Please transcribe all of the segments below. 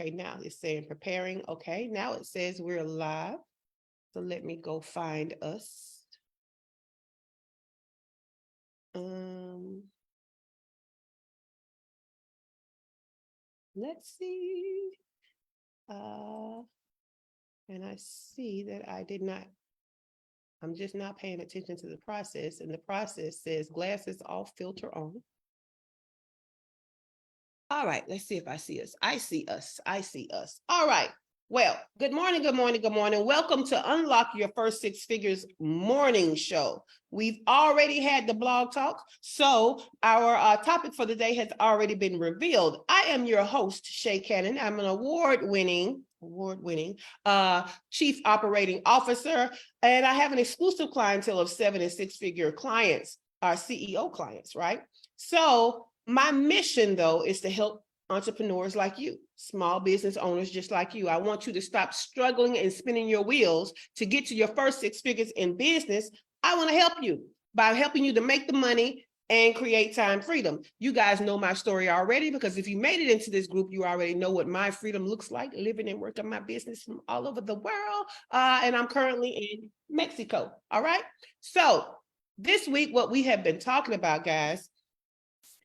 Okay, now it's saying preparing. Okay, now it says we're live. So let me go find us. Let's see. And I see that I did not, I'm just not paying attention to the process. And the process says glasses off, filter on. All right, let's see if I see us. I see us. I see us. All right. Well, good morning, good morning, good morning. Welcome to Unlock Your First Six Figures morning show. We've already had the blog talk, so our topic for the day has already been revealed. I am your host, Shay Cannon. I'm an award-winning Chief Operating Officer, and I have an exclusive clientele of 7- and 6-figure clients, our CEO clients, right? So my mission, though, is to help entrepreneurs like you, small business owners just like you. I want you to stop struggling and spinning your wheels to get to your first 6 figures in business. I want to help you by helping you to make the money and create time freedom. You guys know my story already, because if you made it into this group, you already know what my freedom looks like, living and working my business from all over the world. And I'm currently in Mexico. All right. So this week, what we have been talking about, guys,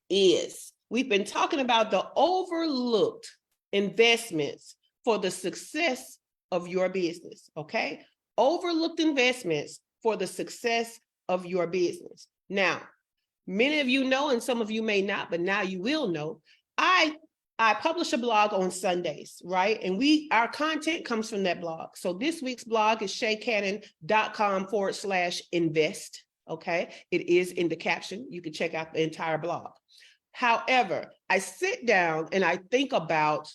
is we've been talking about the overlooked investments for the success of your business, okay? Overlooked investments for the success of your business. Now, many of you know, and some of you may not, but now you will know, I publish a blog on Sundays, right? And our content comes from that blog. So this week's blog is shaycannon.com/invest, okay? It is in the caption. You can check out the entire blog. However, I sit down and I think about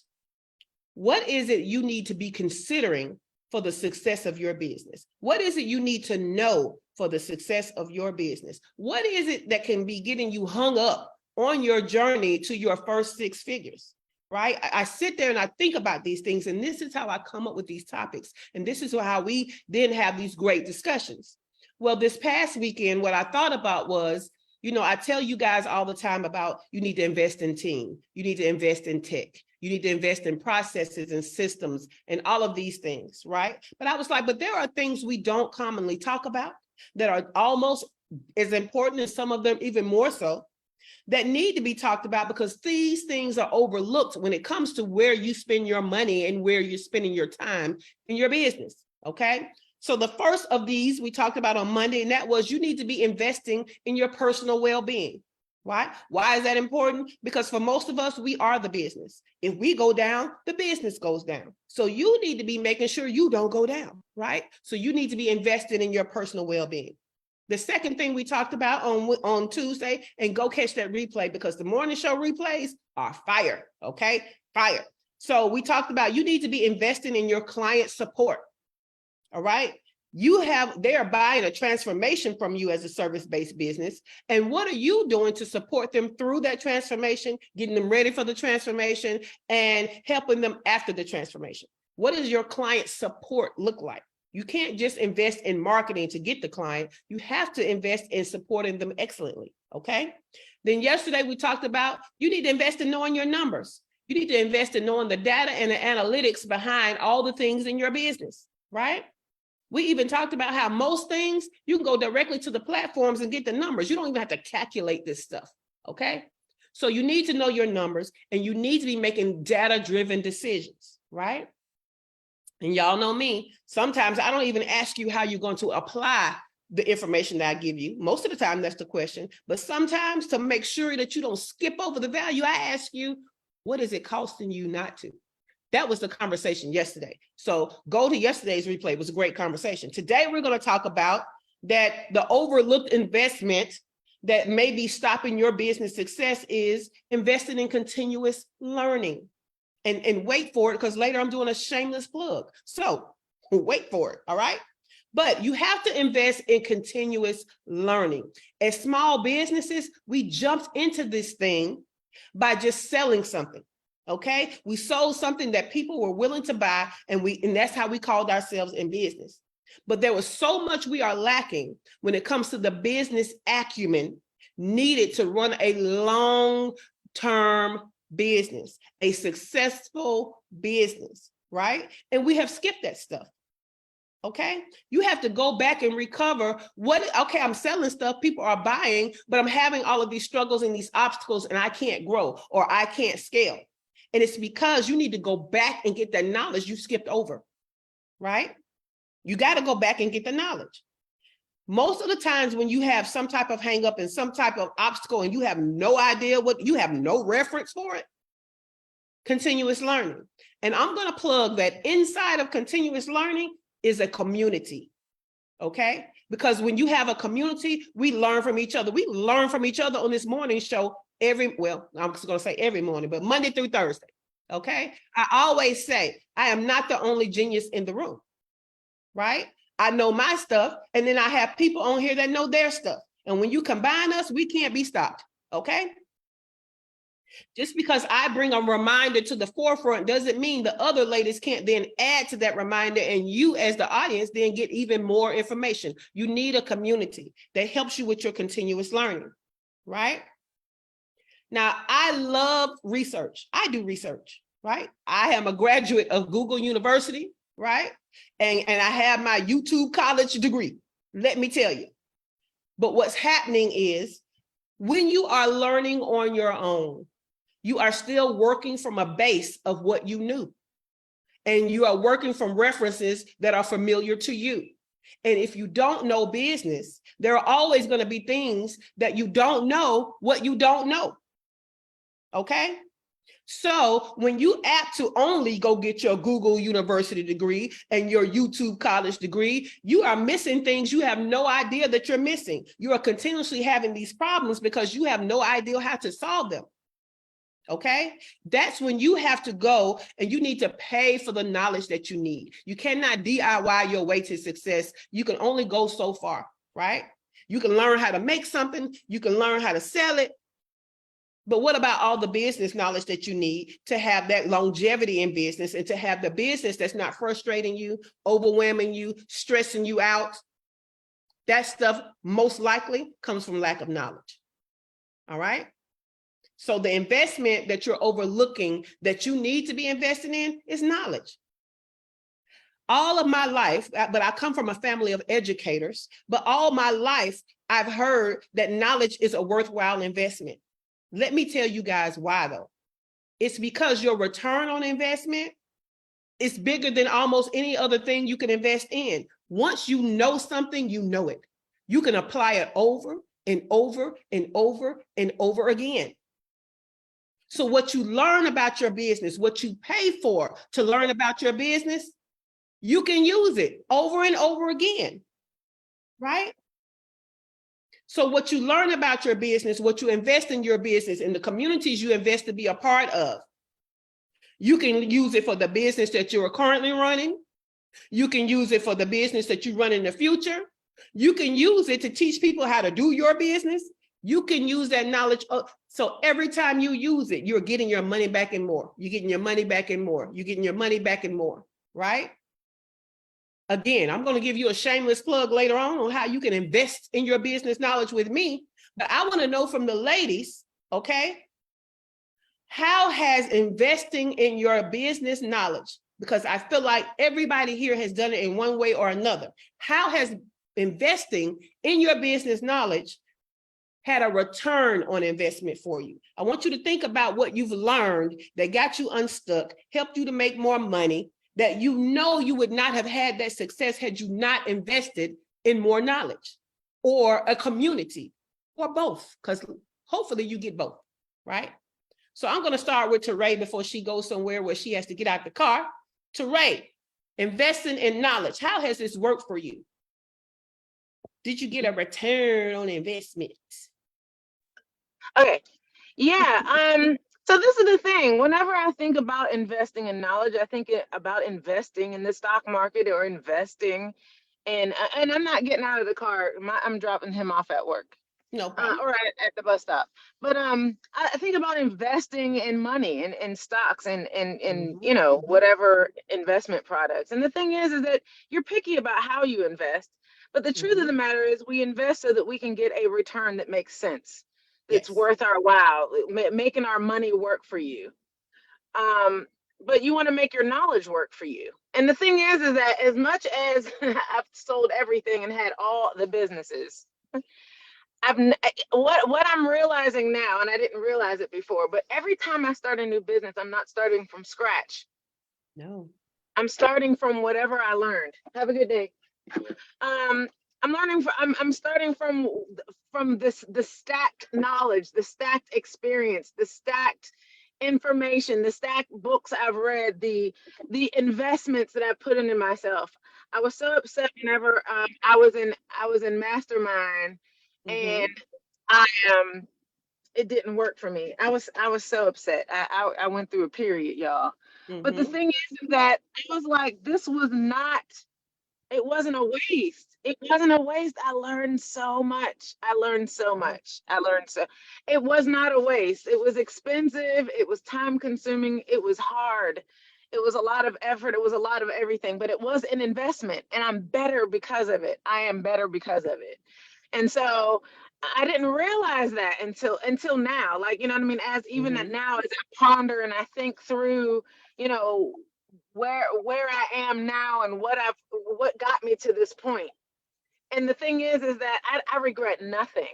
what is it you need to be considering for the success of your business? What is it you need to know for the success of your business? What is it that can be getting you hung up on your journey to your first 6 figures, right? I sit there and I think about these things, and this is how I come up with these topics. And this is how we then have these great discussions. Well, this past weekend, what I thought about was, you know, I tell you guys all the time about you need to invest in team, you need to invest in tech, you need to invest in processes and systems and all of these things, right? But I was like, but there are things we don't commonly talk about that are almost as important, as some of them even more so, that need to be talked about, because these things are overlooked when it comes to where you spend your money and where you're spending your time in your business, okay? So the first of these we talked about on Monday, and that was you need to be investing in your personal well-being. Why? Why is that important? Because for most of us, we are the business. If we go down, the business goes down. So you need to be making sure you don't go down, right? So you need to be invested in your personal well-being. The second thing we talked about on Tuesday, and go catch that replay, because the morning show replays are fire, okay? Fire. So we talked about you need to be investing in your client support. All right. They are buying a transformation from you as a service-based business. And what are you doing to support them through that transformation, getting them ready for the transformation and helping them after the transformation? What does your client support look like? You can't just invest in marketing to get the client. You have to invest in supporting them excellently. Okay. Then yesterday we talked about you need to invest in knowing your numbers. You need to invest in knowing the data and the analytics behind all the things in your business, right? We even talked about how most things, you can go directly to the platforms and get the numbers. You don't even have to calculate this stuff, okay? So you need to know your numbers, and you need to be making data-driven decisions, right? And y'all know me, sometimes I don't even ask you how you're going to apply the information that I give you. Most of the time, that's the question. But sometimes, to make sure that you don't skip over the value, I ask you, what is it costing you not to? That was the conversation yesterday. So go to yesterday's replay. It was a great conversation. Today, we're going to talk about that the overlooked investment that may be stopping your business success is investing in continuous learning. And wait for it, because later I'm doing a shameless plug. So wait for it, all right? But you have to invest in continuous learning. As small businesses, we jumped into this thing by just selling something. Okay, we sold something that people were willing to buy, and that's how we called ourselves in business. But there was so much we are lacking when it comes to the business acumen needed to run a long-term business, a successful business, right? And we have skipped that stuff. Okay, you have to go back and recover okay, I'm selling stuff, people are buying, but I'm having all of these struggles and these obstacles, and I can't grow or I can't scale. And it's because you need to go back and get that knowledge you skipped over, right? You got to go back and get the knowledge. Most of the times when you have some type of hang up and some type of obstacle and you have no idea you have no reference for it, continuous learning. And I'm going to plug that inside of continuous learning is a community, okay? Because when you have a community, we learn from each other. We learn from each other on this morning show I'm just going to say every morning, but Monday through Thursday, okay? I always say, I am not the only genius in the room, right? I know my stuff, and then I have people on here that know their stuff. And when you combine us, we can't be stopped, okay? Just because I bring a reminder to the forefront doesn't mean the other ladies can't then add to that reminder, and you as the audience then get even more information. You need a community that helps you with your continuous learning, right? Now, I love research. I do research, right? I am a graduate of Google University, right? And I have my YouTube college degree, let me tell you. But what's happening is when you are learning on your own, you are still working from a base of what you knew. And you are working from references that are familiar to you. And if you don't know business, there are always going to be things that you don't know what you don't know. Okay? So when you apt to only go get your Google University degree and your YouTube college degree, you are missing things you have no idea that you're missing. You are continuously having these problems because you have no idea how to solve them. Okay, that's when you have to go and you need to pay for the knowledge that you need. You cannot DIY your way to success. You can only go so far, right? You can learn how to make something, you can learn how to sell it. But what about all the business knowledge that you need to have that longevity in business and to have the business that's not frustrating you, overwhelming you, stressing you out? That stuff most likely comes from lack of knowledge. All right. So the investment that you're overlooking that you need to be investing in is knowledge. All of my life, but I come from a family of educators, but all my life, I've heard that knowledge is a worthwhile investment. Let me tell you guys why though. It's because your return on investment is bigger than almost any other thing you can invest in. Once you know something, you know it. You can apply it over and over and over and over again. So what you learn about your business, what you pay for to learn about your business, you can use it over and over again, right? So what you learn about your business, what you invest in your business, and the communities you invest to be a part of, you can use it for the business that you're currently running. You can use it for the business that you run in the future. You can use it to teach people how to do your business. You can use that knowledge. So every time you use it, you're getting your money back and more. You're getting your money back and more. You're getting your money back and more, right? Again, I'm going to give you a shameless plug later on how you can invest in your business knowledge with me. But I want to know from the ladies, okay? How has investing in your business knowledge, because I feel like everybody here has done it in one way or another. How has investing in your business knowledge had a return on investment for you? I want you to think about what you've learned that got you unstuck, helped you to make more money, that you know you would not have had that success had you not invested in more knowledge or a community or both, because hopefully you get both, right? So I'm going to start with Teray before she goes somewhere where she has to get out the car. Teray, investing in knowledge, how has this worked for you? Did you get a return on investment? Okay. Yeah. So this is the thing. Whenever I think about investing in knowledge, I think about investing in the stock market or investing in, and I'm not getting out of the car. I'm dropping him off at work. No problem. Or at the bus stop. But I think about investing in money and in stocks and you know, whatever investment products. And the thing is that you're picky about how you invest. But the truth of the matter is we invest so that we can get a return that makes sense. that's Yes. worth our while, making our money work for you. But you want to make your knowledge work for you. And the thing is that as much as I've sold everything and had all the businesses, what I'm realizing now, and I didn't realize it before, but every time I start a new business, I'm not starting from scratch. No. I'm starting from whatever I learned. Have a good day. Um, I'm starting from this the stacked knowledge, the stacked experience, the stacked information, the stacked books I've read, the investments that I put into myself. I was so upset whenever I was in mastermind, and Mm-hmm. I it didn't work for me. I was so upset. I went through a period, y'all. But the Mm-hmm. thing is that I was like, this was not, it wasn't a waste. It wasn't a waste. I learned so much. I learned so much. I learned so, it was not a waste. It was expensive. It was time consuming. It was hard. It was a lot of effort. It was a lot of everything, but it was an investment, and I'm better because of it. I am better because of it. And so I didn't realize that until now. Like, you know what I mean? As even Mm-hmm. now, as I ponder and I think through, you know, where I am now and what got me to this point. And the thing is that I regret nothing.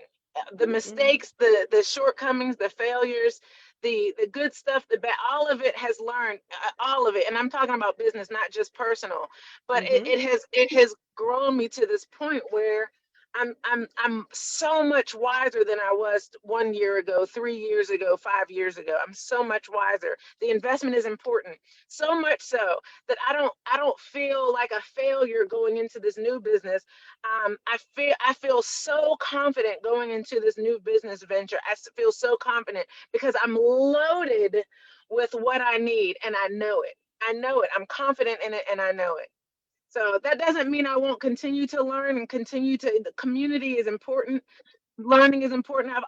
The Mm-mm. mistakes, the shortcomings, the failures, the good stuff, the bad, all of it has learned, all of it. And I'm talking about business, not just personal. But Mm-hmm. it has grown me to this point where I'm so much wiser than I was 1 year ago, 3 years ago, 5 years ago. I'm so much wiser. The investment is important, so much so that I don't feel like a failure going into this new business. I feel so confident going into this new business venture. Feel so confident because I'm loaded with what I need, and I know it. I know it. I'm confident in it, and I know it. So that doesn't mean I won't continue to learn and continue to. The community is important. Learning is important. I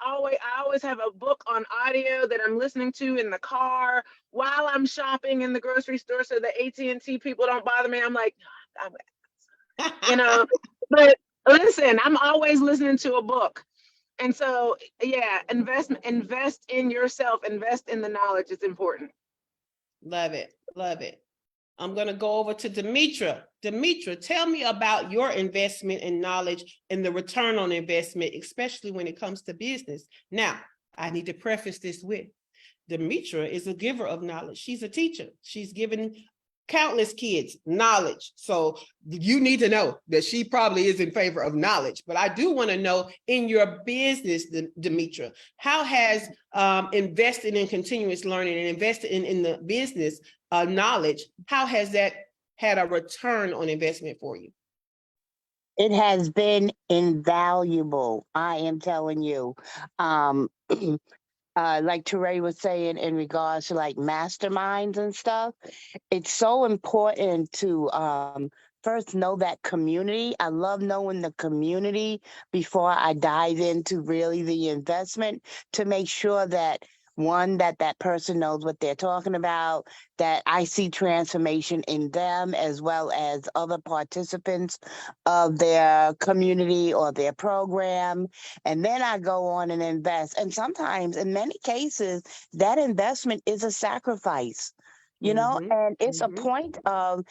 always have a book on audio that I'm listening to in the car while I'm shopping in the grocery store, so the AT&T people don't bother me. I'm like, I'm, you know, but listen, I'm always listening to a book. And so, yeah, invest in yourself, invest in the knowledge. It's important. Love it. Love it. I'm going to go over to Demetra. Demetra, tell me about your investment in knowledge and the return on investment, especially when it comes to business. Now, I need to preface this with Demetra is a giver of knowledge. She's a teacher. She's given countless kids knowledge. So you need to know that she probably is in favor of knowledge. But I do want to know, in your business, Demetra, how has investing in continuous learning and investing in the business knowledge, how has that had a return on investment for you? It has been invaluable. I am telling you. Um, like Teray was saying in regards to like masterminds and stuff, it's so important to first know that community. I love knowing the community before I dive into really the investment, to make sure that one, that person knows what they're talking about, that I see transformation in them as well as other participants of their community or their program. And then I go on and invest. And sometimes, in many cases, that investment is a sacrifice, you know, Mm-hmm. and it's a Mm-hmm. point of,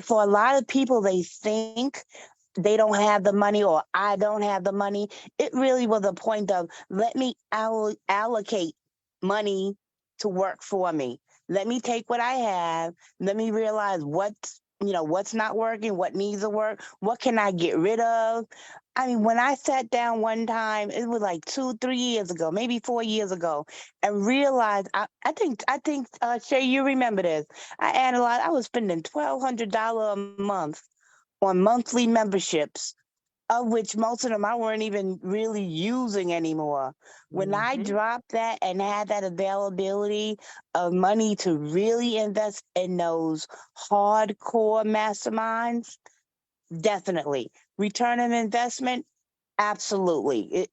for a lot of people, they think they don't have the money or I don't have the money. It really was a point of, let me allocate money to work for me. Let me take what I have. Let me realize what's not working, what needs to work, what can I get rid of. I mean, when I sat down one time, it was like 2, 3 years ago, maybe 4 years ago, and realized I think Shay, you remember this. I analyzed, I was spending $1,200 a month on monthly memberships, of which most of them I weren't even really using anymore. When I Mm-hmm. dropped that and had that availability of money to really invest in those hardcore masterminds, definitely. Return on investment, absolutely.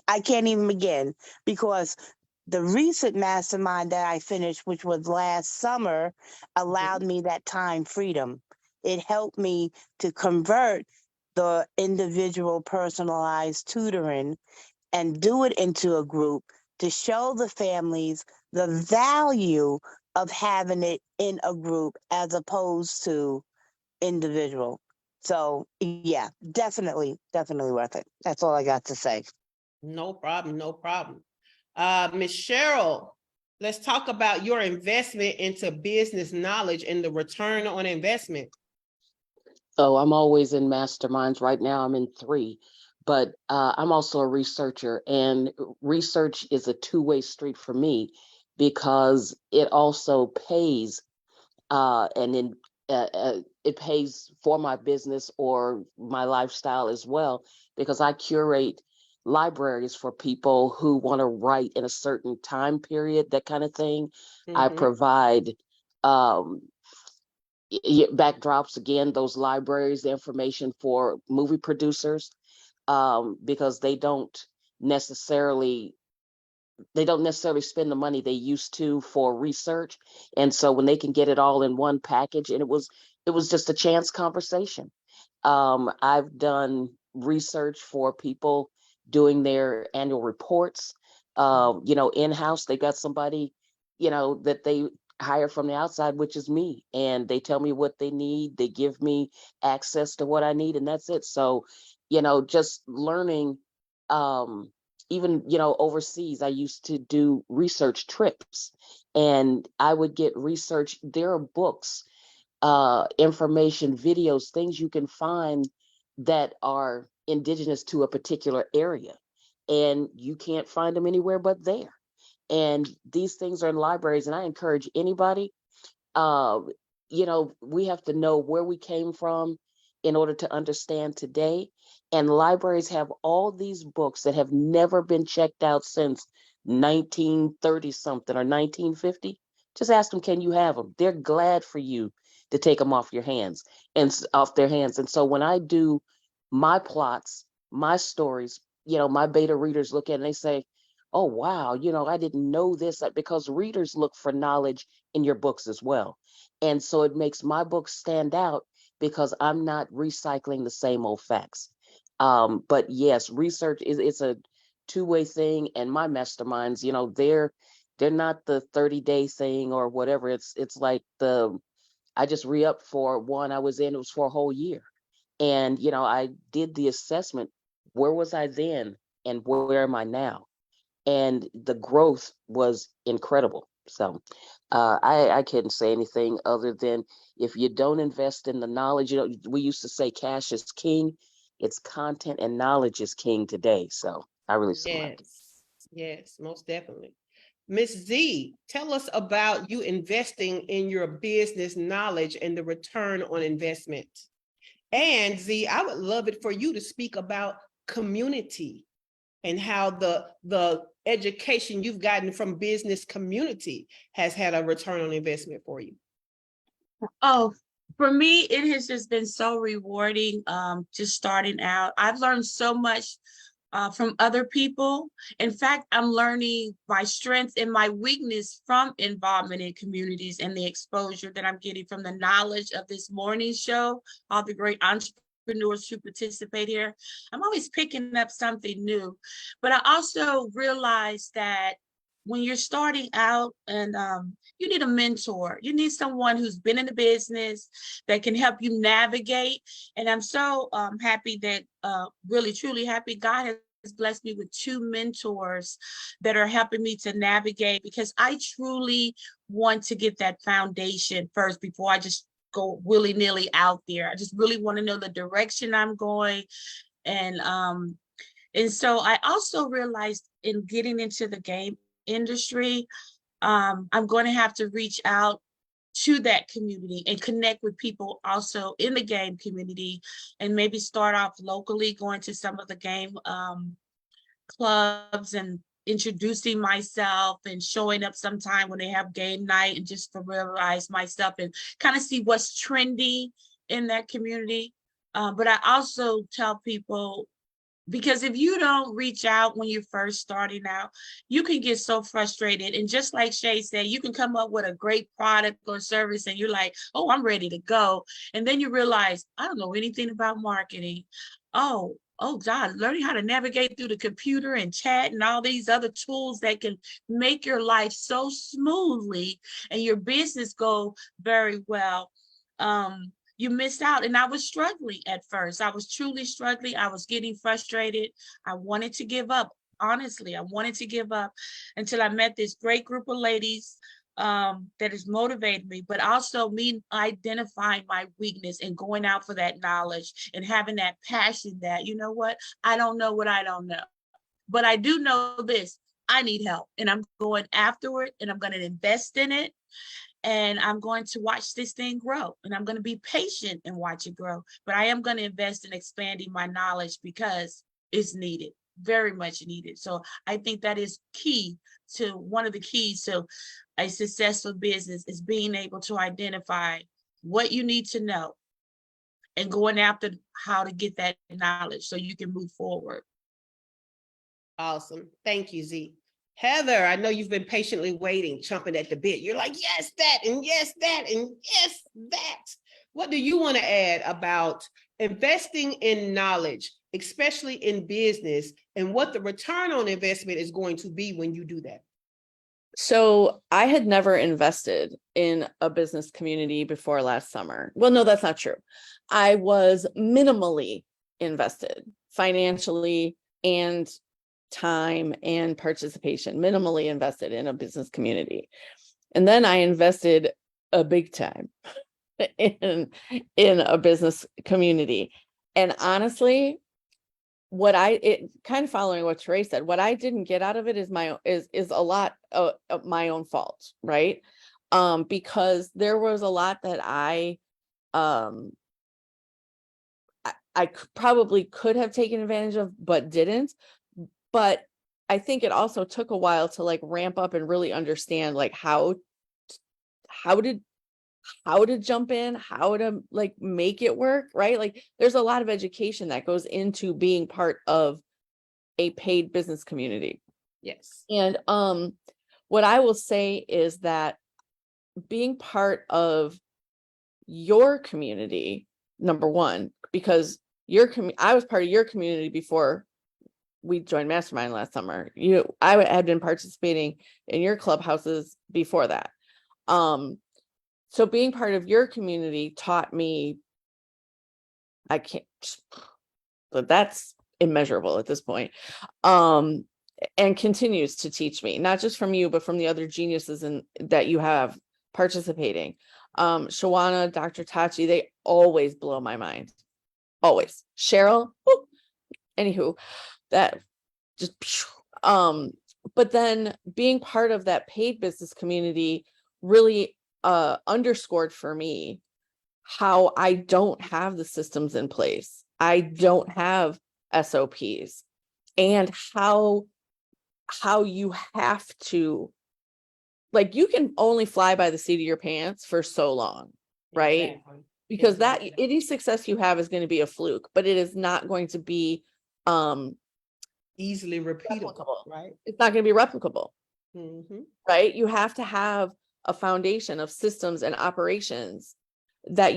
I can't even begin, because the recent mastermind that I finished, which was last summer, allowed me that time freedom. It helped me to convert the individual personalized tutoring and do it into a group to show the families the value of having it in a group as opposed to individual. So yeah, definitely worth it. That's all I got to say. No problem, no problem. Ms. Cheryl, let's talk about your investment into business knowledge and the return on investment. Oh, I'm always in masterminds. Right now, I'm in 3, but I'm also a researcher, and research is a two-way street for me because it also pays, and then it pays for my business or my lifestyle as well, because I curate libraries for people who want to write in a certain time period, that kind of thing. I provide um, backdrops, again, those libraries, the information for movie producers, because they don't necessarily spend the money they used to for research. And so when they can get it all in one package, and it was just a chance conversation. I've done research for people doing their annual reports. In-house, they got somebody, that they hire from the outside, which is me, and they tell me what they need. They give me access to what I need, and that's it. So, just learning, even, overseas, I used to do research trips, and I would get research. There are books, information, videos, things you can find that are indigenous to a particular area, and you can't find them anywhere but there. And these things are in libraries, and I encourage anybody, uh, we have to know where we came from in order to understand today. And libraries have all these books that have never been checked out since 1930 something or 1950. Just ask them, can you have them? They're glad for you to take them off your hands and off their hands. And so when I do my plots, my stories, my beta readers look at it and they say, oh, wow, I didn't know this, because readers look for knowledge in your books as well. And so it makes my books stand out because I'm not recycling the same old facts. But yes, research it's a two-way thing. And my masterminds, they're not the 30-day thing or whatever. It's like I just re-upped for one I was in, it was for a whole year. And, I did the assessment. Where was I then? And where am I now? And the growth was incredible. So I couldn't say anything other than, if you don't invest in the knowledge, we used to say cash is king. It's content and knowledge is king today. So I really slept. Yes, most definitely. Miss Z, tell us about you investing in your business knowledge and the return on investment. And Z, I would love it for you to speak about community and how the education you've gotten from business community has had a return on investment for you. Oh, for me, it has just been so rewarding, just starting out. I've learned so much from other people. In fact, I'm learning my strengths and my weakness from involvement in communities and the exposure that I'm getting from the knowledge of this morning show, all the great entrepreneurs who participate here. I'm always picking up something new, but I also realized that when you're starting out and you need a mentor, you need someone who's been in the business that can help you navigate. And I'm so happy that, really, truly happy God has blessed me with 2 mentors that are helping me to navigate, because I truly want to get that foundation first before I just go willy-nilly out there. I just really want to know the direction I'm going. And so I also realized in getting into the game industry, I'm going to have to reach out to that community and connect with people also in the game community, and maybe start off locally, going to some of the game clubs and introducing myself and showing up sometime when they have game night, and just familiarize myself and kind of see what's trendy in that community. But I also tell people, because if you don't reach out when you're first starting out, you can get so frustrated. And just like Shay said, you can come up with a great product or service and you're like, oh, I'm ready to go. And then you realize, I don't know anything about marketing. Oh, oh God, learning how to navigate through the computer and chat and all these other tools that can make your life so smoothly and your business go very well. You missed out. And I was struggling at first. I was truly struggling. I was getting frustrated. I wanted to give up. Honestly, I wanted to give up until I met this great group of ladies that has motivated me, but also me identifying my weakness and going out for that knowledge and having that passion that, you know what, I don't know what I don't know, but I do know this, I need help, and I'm going after it, and I'm going to invest in it, and I'm going to watch this thing grow, and I'm going to be patient and watch it grow, but I am going to invest in expanding my knowledge because it's needed, very much needed. So I think that is key to one of the keys to a successful business is being able to identify what you need to know and going after how to get that knowledge so you can move forward. Awesome. Thank you, Z. Heather, I know you've been patiently waiting, chomping at the bit. You're like, yes, that, and yes, that, and yes, that. What do you want to add about investing in knowledge, especially in business, and what the return on investment is going to be when you do that? So I had never invested in a business community before last summer. Well, no, that's not true. I was minimally invested financially and time and participation, minimally invested in a business community. And then I invested a big time in a business community. And honestly, kind of following what Trey said, what I didn't get out of it is a lot of my own fault, right? Because there was a lot that I probably could have taken advantage of, but didn't. But I think it also took a while to like ramp up and really understand like how to jump in, how to like make it work, right? Like there's a lot of education that goes into being part of a paid business community. Yes. And what I will say is that being part of your community, number one, because I was part of your community before we joined Mastermind last summer. I had been participating in your clubhouses before that. So being part of your community taught me, but that's immeasurable at this point. And continues to teach me, not just from you, but from the other geniuses that you have participating. Shawana, Dr. Tachi, they always blow my mind. Always. Cheryl, whoop. Anywho, that just, but then being part of that paid business community really underscored for me how I don't have the systems in place. I don't have SOPs, and how you have to, like, you can only fly by the seat of your pants for so long, right? Exactly. Because Exactly. that any success you have is going to be a fluke, but it is not going to be Easily repeatable, replicable. right? It's not going to be replicable. Mm-hmm. Right? You have to have a foundation of systems and operations that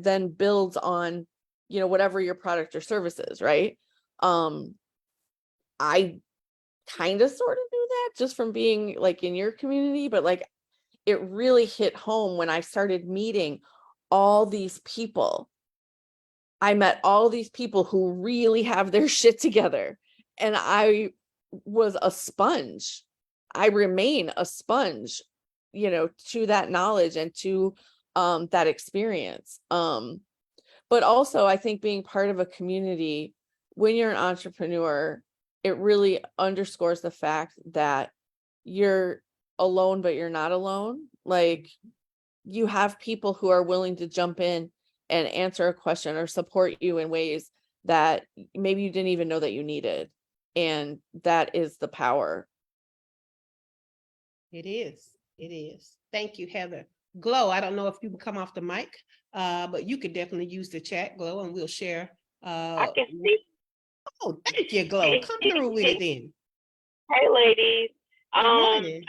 then builds on, whatever your product or service is, right? I kind of sort of knew that just from being like in your community, but like it really hit home when I started meeting all these people. I met all these people who really have their shit together, and I was a sponge. I remain a sponge, to that knowledge and to that experience. But also I think being part of a community when you're an entrepreneur, it really underscores the fact that you're alone, but you're not alone. Like you have people who are willing to jump in and answer a question or support you in ways that maybe you didn't even know that you needed. And that is the power. It is. It is. Thank you, Heather. Glow, I don't know if you can come off the mic, but you could definitely use the chat, Glow, and we'll share. I can see. Oh, thank you, Glow. Come through with it then. Hey, ladies. Good morning.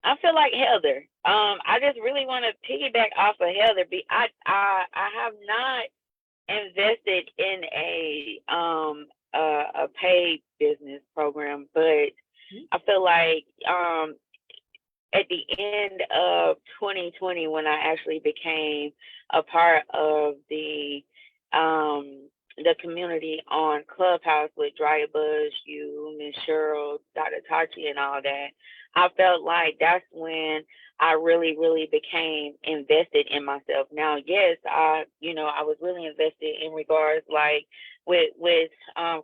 I feel like Heather. I just really want to piggyback off of Heather. I have not invested in a paid business program, but I feel like at the end of 2020, when I actually became a part of the community on Clubhouse with Drya Buzz, you, Miss Cheryl, Dr. Tachi, and all that, I felt like that's when I really, really became invested in myself. Now, yes, I was really invested in regards like with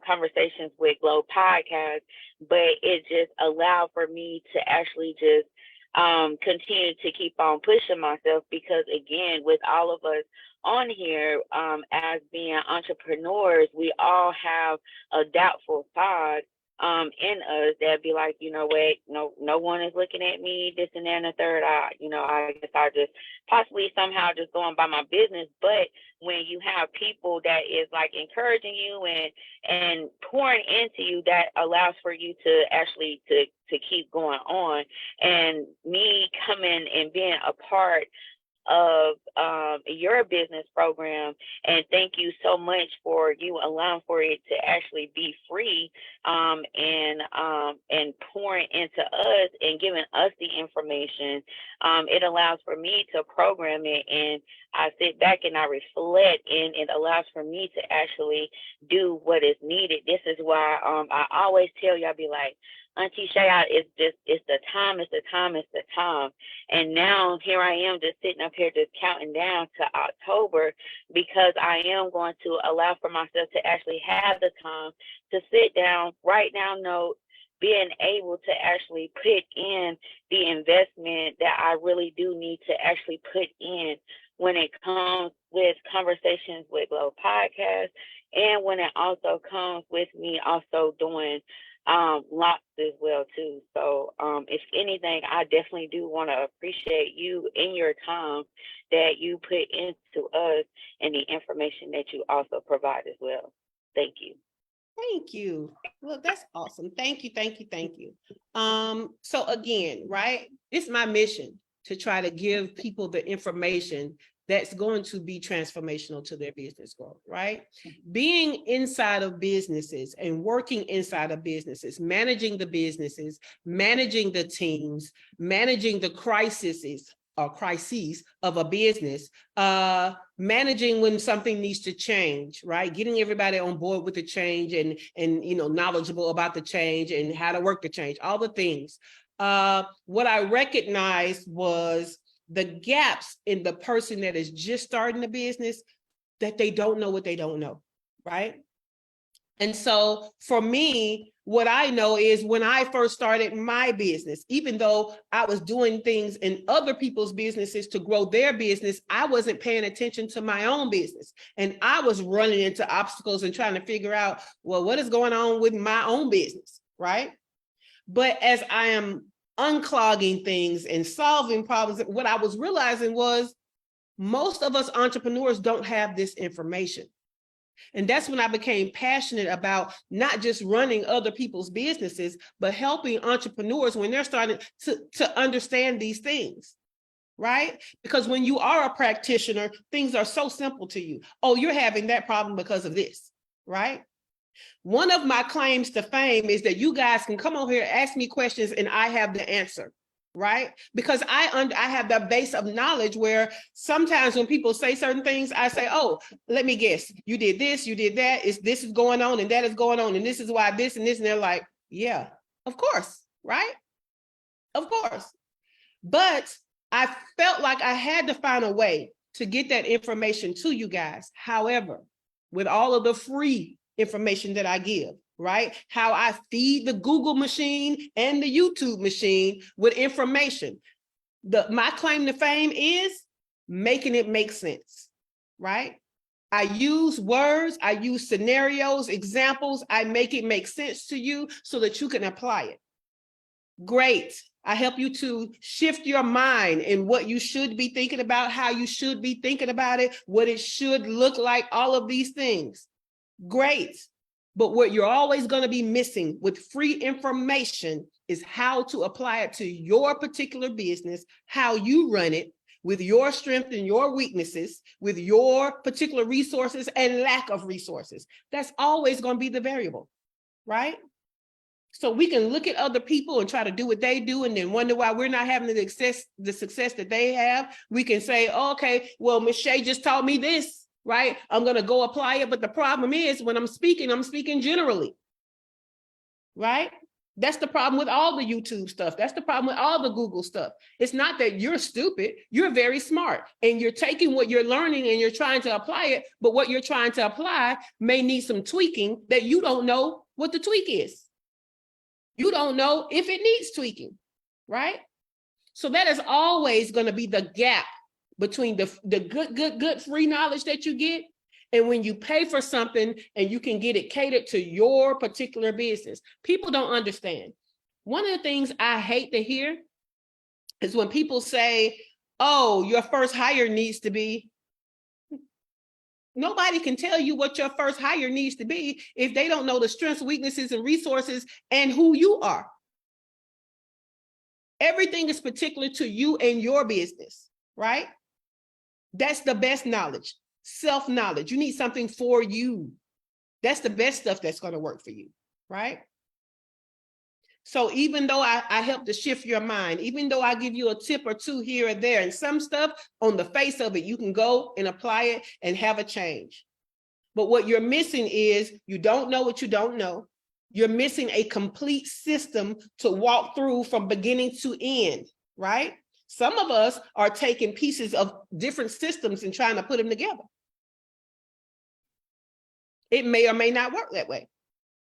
conversations with Glow Podcast, but it just allowed for me to actually just continue to keep on pushing myself, because again, with all of us on here, as being entrepreneurs, we all have a doubtful side in us that be like, you know what, no one is looking at me, this and that and the third. I guess I just possibly somehow just going by my business. But when you have people that is like encouraging you and pouring into you, that allows for you to actually to keep going on. And me coming and being a part of your business program, and thank you so much for you allowing for it to actually be free, and pouring into us and giving us the information. It allows for me to program it, and I sit back and I reflect, and it allows for me to actually do what is needed. This is why I always tell you, I'll be like, Auntie Shay, it's the time. And now here I am just sitting up here just counting down to October, because I am going to allow for myself to actually have the time to sit down, write down notes, being able to actually put in the investment that I really do need to actually put in when it comes with conversations with Glow Podcast, and when it also comes with me also doing lots as well too. So if anything, I definitely do want to appreciate you and your time that you put into us and the information that you also provide as well. Thank you. Thank you. Well, that's awesome. Thank you. So again, right, it's my mission to try to give people the information that's going to be transformational to their business growth, right? Being inside of businesses and working inside of businesses, managing the businesses, managing the teams, managing the crises of a business, managing when something needs to change, right? Getting everybody on board with the change and knowledgeable about the change and how to work the change, all the things. What I recognized was the gaps in the person that is just starting the business, that they don't know what they don't know, right? And so for me, what I know is when I first started my business, even though I was doing things in other people's businesses to grow their business, I wasn't paying attention to my own business. And I was running into obstacles and trying to figure out, well, what is going on with my own business, right? But as I am unclogging things and solving problems, what I was realizing was most of us entrepreneurs don't have this information. And that's when I became passionate about not just running other people's businesses, but helping entrepreneurs when they're starting to understand these things, right? Because when you are a practitioner, things are so simple to you. Oh, you're having that problem because of this, right? One of my claims to fame is that you guys can come on here, ask me questions, and I have the answer, right? Because I have the base of knowledge where sometimes when people say certain things, I say, oh, let me guess, you did this, you did that, this is going on, and that is going on, and this is why this and this, and they're like, yeah, of course, right? Of course. But I felt like I had to find a way to get that information to you guys. However, with all of the free information that I give, right? How I feed the Google machine and the YouTube machine with information. My claim to fame is making it make sense, right? I use words, I use scenarios, examples, I make it make sense to you so that you can apply it. Great. I help you to shift your mind in what you should be thinking about, how you should be thinking about it, what it should look like, all of these things. Great. But what you're always going to be missing with free information is how to apply it to your particular business, how you run it, with your strength and your weaknesses, with your particular resources and lack of resources. That's always going to be the variable, right? So we can look at other people and try to do what they do and then wonder why we're not having the success that they have. We can say, oh, okay, well, Ms. Shay just taught me this, right? I'm going to go apply it. But the problem is when I'm speaking generally, right? That's the problem with all the YouTube stuff. That's the problem with all the Google stuff. It's not that you're stupid. You're very smart and you're taking what you're learning and you're trying to apply it. But what you're trying to apply may need some tweaking that you don't know what the tweak is. You don't know if it needs tweaking, right? So that is always going to be the gap between the good free knowledge that you get and when you pay for something and you can get it catered to your particular business. People don't understand. One of the things I hate to hear is when people say, oh, your first hire needs to be. Nobody can tell you what your first hire needs to be if they don't know the strengths, weaknesses, and resources and who you are. Everything is particular to you and your business, right? That's the best knowledge, self-knowledge. You need something for you. That's the best stuff that's going to work for you, right? So even though I help to shift your mind, even though I give you a tip or two here or there, and some stuff on the face of it, you can go and apply it and have a change. But what you're missing is you don't know what you don't know. You're missing a complete system to walk through from beginning to end, right? Some of us are taking pieces of different systems and trying to put them together. It may or may not work that way.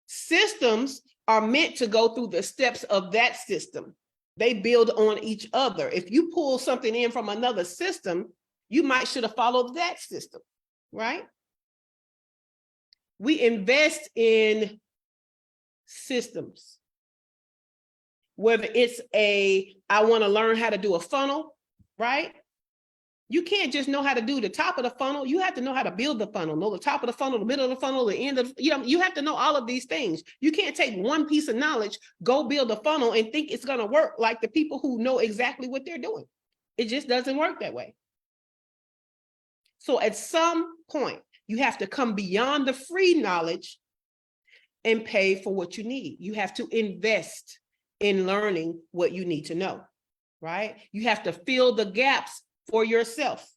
Systems are meant to go through the steps of that system. They build on each other. If you pull something in from another system, you might should have followed that system, right? We invest in systems. Whether it's I want to learn how to do a funnel, right? You can't just know how to do the top of the funnel. You have to know how to build the funnel, know the top of the funnel, the middle of the funnel, the end of, you have to know all of these things. You can't take one piece of knowledge, go build a funnel and think it's going to work like the people who know exactly what they're doing. It just doesn't work that way. So at some point, you have to come beyond the free knowledge and pay for what you need. You have to invest in learning what you need to know, right? You have to fill the gaps for yourself.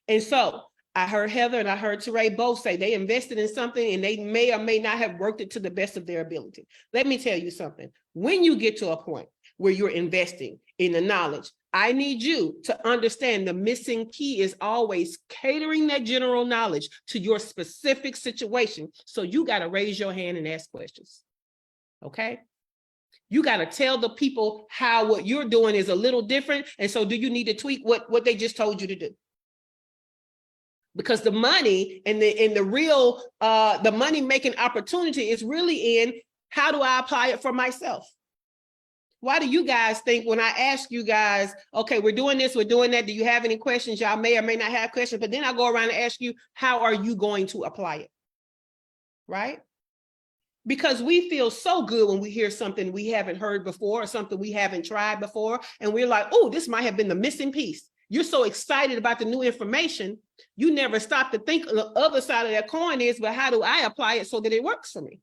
And so I heard Heather and I heard Teray both say they invested in something and they may or may not have worked it to the best of their ability. Let me tell you something. When you get to a point where you're investing in the knowledge, I need you to understand the missing key is always catering that general knowledge to your specific situation. So you got to raise your hand and ask questions. Okay? You got to tell the people how what you're doing is a little different. And so do you need to tweak what they just told you to do? Because the money and the real, the money making opportunity is really in how do I apply it for myself? Why do you guys think when I ask you guys, okay, we're doing this, we're doing that, do you have any questions? Y'all may or may not have questions, but then I go around and ask you, how are you going to apply it? Right? Because we feel so good when we hear something we haven't heard before or something we haven't tried before. And we're like, oh, this might have been the missing piece. You're so excited about the new information. You never stop to think the other side of that coin is, but how do I apply it so that it works for me?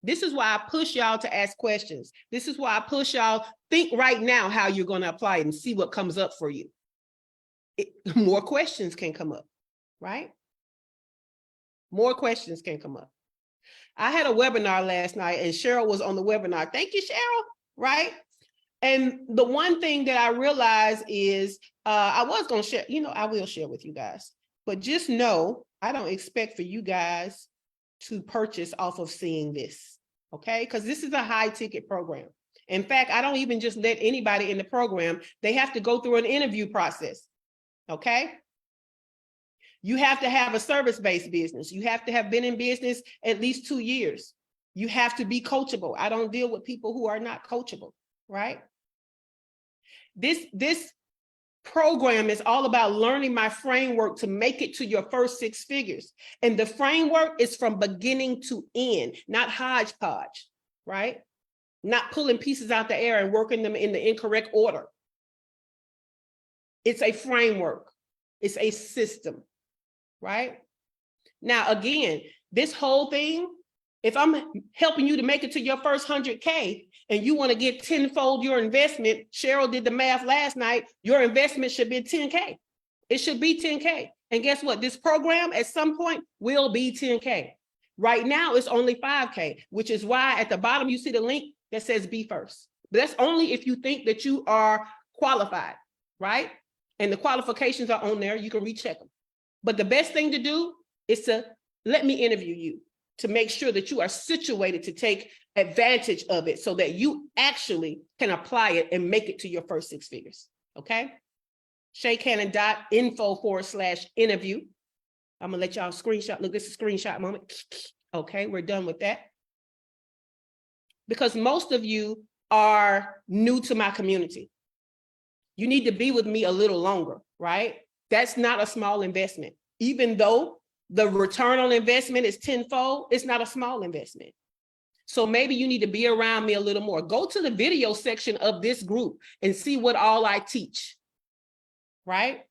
This is why I push y'all to ask questions. This is why I push y'all think right now how you're going to apply it and see what comes up for you. More questions can come up, right? More questions can come up. I had a webinar last night and Cheryl was on the webinar. Thank you, Cheryl, right? And the one thing that I realized is I was going to share, I will share with you guys, but just know I don't expect for you guys to purchase off of seeing this, okay? Because this is a high ticket program. In fact, I don't even just let anybody in the program. They have to go through an interview process, okay? You have to have a service-based business. You have to have been in business at least 2 years. You have to be coachable. I don't deal with people who are not coachable, right? This program is all about learning my framework to make it to your first 6 figures. And the framework is from beginning to end, not hodgepodge, right? Not pulling pieces out the air and working them in the incorrect order. It's a framework. It's a system, right? Now, again, this whole thing, if I'm helping you to make it to your first 100K and you want to get tenfold your investment, Cheryl did the math last night, your investment should be 10K. It should be 10K. And guess what? This program at some point will be 10K. Right now, it's only 5K, which is why at the bottom you see the link that says be first. But that's only if you think that you are qualified, right? And the qualifications are on there. You can recheck them. But the best thing to do is to let me interview you to make sure that you are situated to take advantage of it so that you actually can apply it and make it to your first 6 figures. Okay? shaycannon.info/interview. I'm gonna let y'all screenshot. Look, this is a screenshot moment. Okay, we're done with that. Because most of you are new to my community. You need to be with me a little longer, right? That's not a small investment. Even though the return on investment is tenfold, it's not a small investment. So maybe you need to be around me a little more. Go to the video section of this group and see what all I teach, right?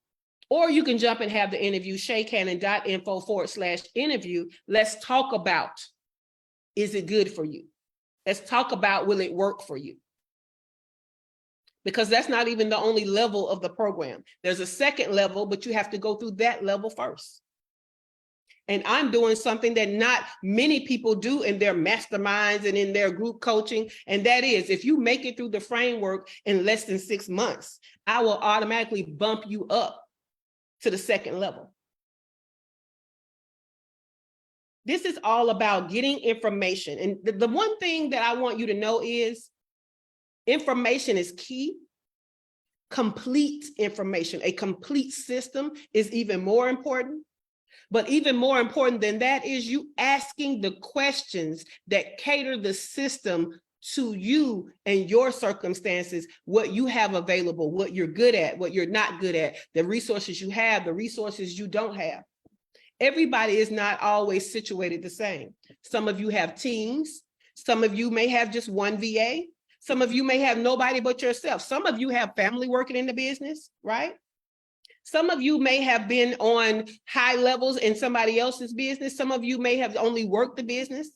Or you can jump and have the interview, shaycannon.info/interview. Let's talk about, is it good for you? Let's talk about, will it work for you? Because that's not even the only level of the program. There's a second level, but you have to go through that level first. And I'm doing something that not many people do in their masterminds and in their group coaching. And that is, if you make it through the framework in less than 6 months, I will automatically bump you up to the second level. This is all about getting information. And the one thing that I want you to know is information is key. Complete information, a complete system is even more important. But even more important than that is you asking the questions that cater the system to you and your circumstances, what you have available, what you're good at, what you're not good at, the resources you have, the resources you don't have. Everybody is not always situated the same. Some of you have teams. Some of you may have just one VA. Some of you may have nobody but yourself. Some of you have family working in the business, right? Some of you may have been on high levels in somebody else's business. Some of you may have only worked the business.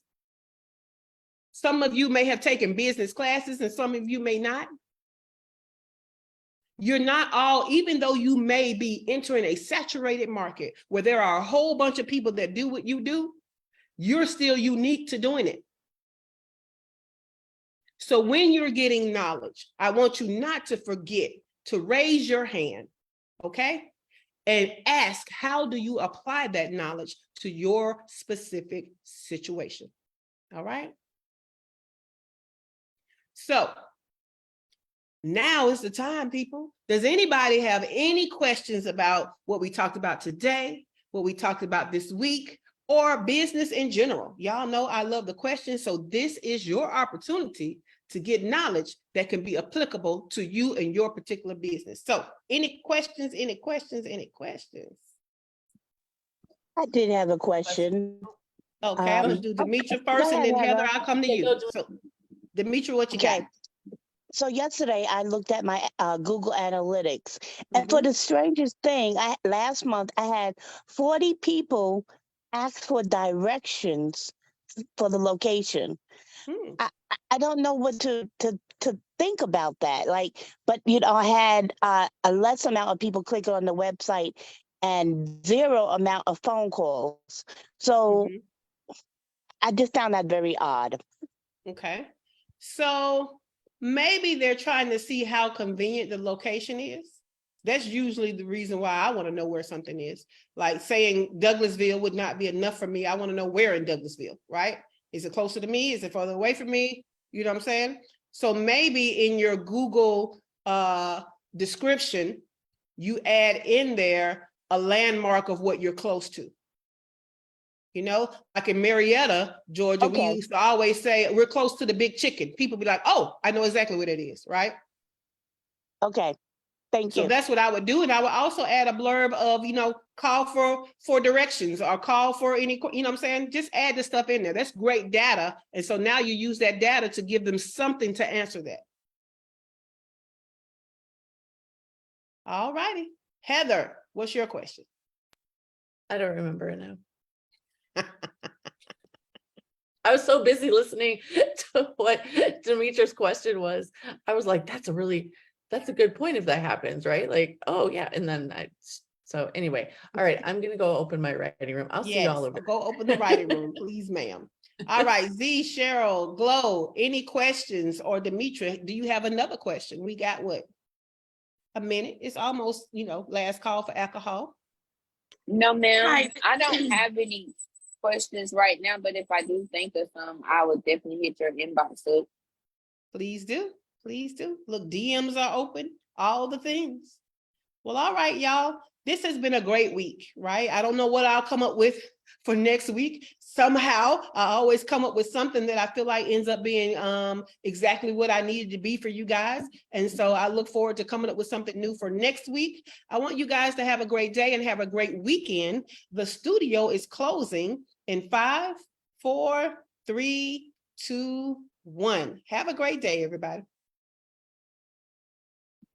Some of you may have taken business classes and some of you may not. You're not all, even though you may be entering a saturated market where there are a whole bunch of people that do what you do, you're still unique to doing it. So when you're getting knowledge, I want you not to forget to raise your hand, okay? And ask, how do you apply that knowledge to your specific situation? All right? So now is the time, people. Does anybody have any questions about what we talked about today, what we talked about this week, or business in general? Y'all know I love the questions, so this is your opportunity to get knowledge that can be applicable to you and your particular business. So any questions, any questions, any questions? I did have a question. Okay, I'm gonna do Demetra first and then Heather, I'll come to you. So Demetra, what you got? So yesterday I looked at my Google Analytics, and for the strangest thing, last month I had 40 people ask for directions for the location. I don't know what to think about that. Like, but I had a less amount of people click on the website and 0 amount of phone calls. So I just found that very odd. Okay, so maybe they're trying to see how convenient the location is. That's usually the reason why I want to know where something is. Like saying Douglasville would not be enough for me. I want to know where in Douglasville, right? Is it closer to me? Is it further away from me? You know what I'm saying? So maybe in your Google description, you add in there a landmark of what you're close to. You know, like in Marietta, Georgia, we used to always say, we're close to the big chicken. People be like, oh, I know exactly what it is, right? Okay, thank you. So that's what I would do. And I would also add a blurb of, call for directions or call for any, you know what I'm saying? Just add the stuff in there. That's great data. And so now you use that data to give them something to answer that. All righty. Heather, what's your question? I don't remember it now. I was so busy listening to what Demetra's question was. I was like, that's a good point if that happens, right? Like, oh yeah. And then so anyway, all right, I'm gonna go open my writing room. I'll see Yes, y'all over go open the writing room, please, ma'am. All right, Z, Cheryl, Glow, any questions? Or Demetra, do you have another question? We got what? A minute. It's almost, last call for alcohol. No, ma'am. Hi. I don't have any questions right now, but if I do think of some, I will definitely hit your inbox up. Please do. Please do. Look, DMs are open, all the things. Well, all right, y'all. This has been a great week, right? I don't know what I'll come up with for next week. Somehow, I always come up with something that I feel like ends up being exactly what I needed to be for you guys. And so I look forward to coming up with something new for next week. I want you guys to have a great day and have a great weekend. The studio is closing in 5, 4, 3, 2, 1. Have a great day, everybody.